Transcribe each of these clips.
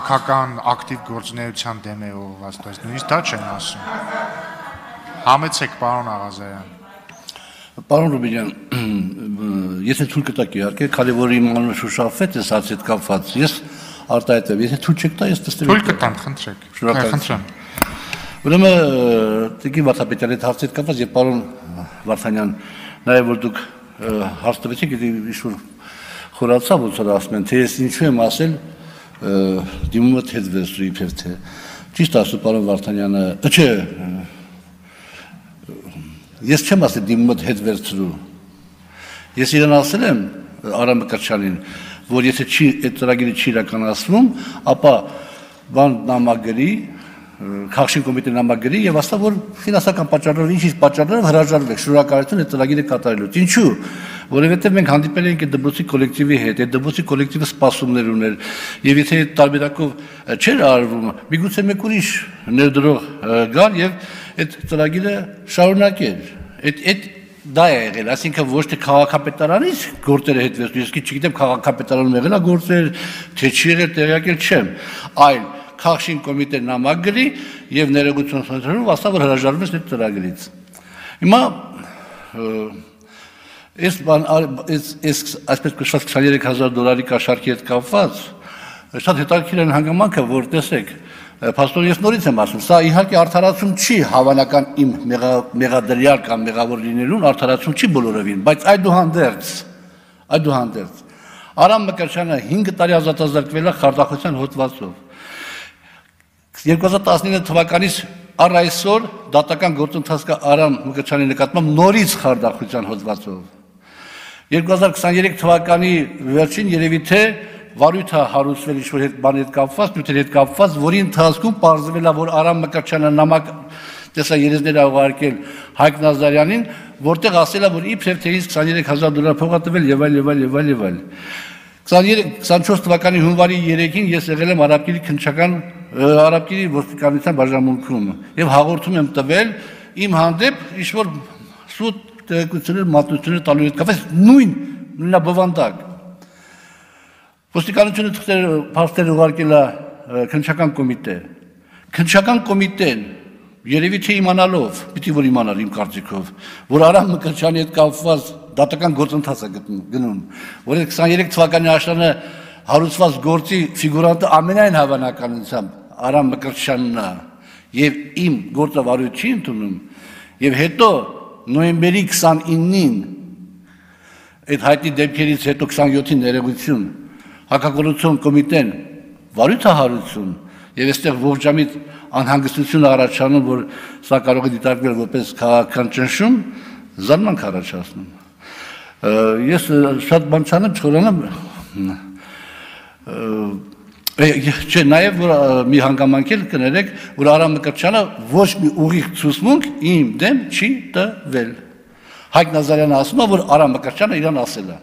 քաղաքական ակտիվ գործունեության դեմ է ուղղված, то есть նույնիսկ դա չեն ասում։ Համեցեք, պարոն Աղազարյան։ Պարոն Ռուբինյան, եթե թույլ կտաք իհարկե, քանի որ իմ անունը շոշափվեց այս հարցի հետ կապված, ես արտահայտեմ, եթե թույլ չեք տա, ես տեսնեմ։ Թույլ կտամ, խնդրեք։ Խնդրեմ։ Ուրեմն Տիկին Վարդապետյանի հետ հարցի հետ կապված եւ պարոն Վարդանյան, նաեւ որ դուք հարց տվեցիք, ինչ-որ խորացավ ոնց որ ասում են, թե ես ինչու եմ ասել դիմումը հետ վերցրու իբր թե ճիշտ ասում պարոն Վարդանյանը, չէ, ես չեմ ասել դիմումը հետ վերցրու։ Ես իրեն ասել եմ Արամ Մկրտչյանին, որ եթե այդ ծրագիրը չի իրականացվում, ապա բան նամակագրի Քաղաքային կոմիտեի նամակագրի եւ ասա որ ֆինանսական պատճառներով ինչ պատճառներով հրաժարվեք շնորհակալություն այդ ծրագիրը կատարելուց ինչու որովհետեւ մենք հանդիպել ենք այդ դպրոցի կոլեկտիվի հետ այդ դպրոցի կոլեկտիվը սպասումներ ուներ եւ եթե այդ տարբերակով չէր արվում միգուցե մեկ ուրիշ ներդրող գար եւ այդ ծրագիրը շարունակեր այդ դա է եղել այսինքն ոչ թե քաղաքապետարանից գործերը հետ վերցնի ես չգիտեմ քաղաքապետարանում եղել է գործեր թե չի եղել տեղյակել չեմ այլ Քաղաքային կոմիտե նամակ գրի եւ ներողություն խնդրում ասա որ հրաժարվեց այդ ծրագրից հիմա այս այսպես կոչված $23000 կաշառքի հետ կապված շատ հետաքրքիր են հանգամանքը որ տեսեք Պաստոր ես նորից եմ ասում սա իհարկե արդարացում չի հավանական իմ մեղադրյալ կամ մեղավոր լինելուն արդարացում չի բոլորովին բայց այդուհանդերձ Արամ Մկրտչյանը 5 տարի ազատազրկվել է խարդախության հոդվածով 2019 թվականից առ այսօր դատական գործընթաց կա Արամ Մկրտչյանի նկատմամբ նորից խարդախության հոդվածով 2023 թվականի վերջին երևի թե վարույթ է հարուցվել ինչ-որ հետ բանի հետ կապված, նյութերի հետ կապված, որի ընթացքում պարզվել է, որ Արամ Մկրտչյանը նամակ տեսաերեզներ ա ուղարկել Հայկ Նազարյանին, որտեղ ասել է, որ իբրև թե ինձ $23000 փող ա տվել եւ այլ։ 24 թվականի հունվարի 3-ին ես եղել եմ Արաբկիրի ոստիկանության բաժանմունքում եւ հաղորդում եմ տվել իմ հանդեպ ինչ-որ սուտ տեղեկություններ մատնություններ տալու հետ կապված նույնաբովանդակ ոստիկանությունը փաստեր ուղարկել է քննչական կոմիտեն երևի թե իմանալով պիտի որ իմանալ իմ կարծիքով որ Արամ Մկրտչյանի հետ կապված դատական գործընթաց է գնում որ 23 թվականի աշնանը հարուցված գործի ֆիգուրանտը ամենայն հավանականությամբ Արամ Մկրտչյանն է եւ իմ գործը վարույթ չի ընդունում եւ հետո նոյեմբերի 29-ին այդ հայտնի դեպքերից հետո 27-ին ներողություն հակակոռուպցիոն կոմիտեն վարույթ է հարուցում եւ այստեղ ողջամիտ անհանգստություն առաջանում որ սա կարող է դիտարկվել որպես քաղաքական ճնշում զարմանք առաջացնում ես շատ բան չանեմ չխորանամ չէ նաև որ մի հանգամանք էլ կներեք որ Արամ Մկրտչյանը ոչ մի ուղիղ ցուցմունք իմ դեմ չի տվել Հայկ Նազարյանը ասում է որ Արամ Մկրտչյանը իրան ասել է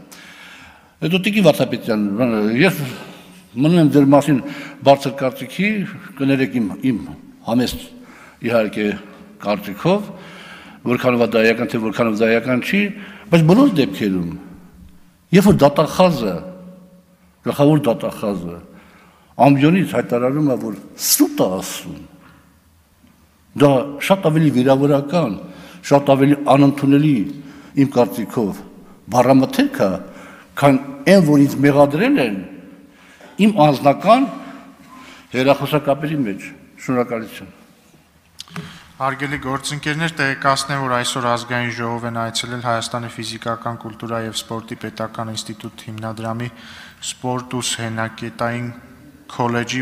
Հետո Տիկին Վարդապետյան ես մնում եմ ձեր մասին բարձր կարծիքի կներեք իմ համեստ իհարկե կարծիքով որքանով դայական թե որքանով դայական չի բայց բոլոր դեպքերում երբ որ դատախազը գլխավոր դատախազը ամբիոնից հայտարարում է որ սուտ է ասում դա շատ ավելի վիրավորական շատ ավելի անընդունելի իմ կարծիքով բառամթերք է քան այն որ ինձ մեղադրել են իմ անձնական հեռախոսակապերի մեջ շնորհակալություն Հարգելի գործընկերներ, տեղեկացնեմ, որ այսօր ազգային ժողով են այցելել Հայաստանի ֆիզիկական կուլտուրա եւ սպորտի պետական ինստիտուտ հիմնադրամի սպորտ ու հենակետային քոլեջի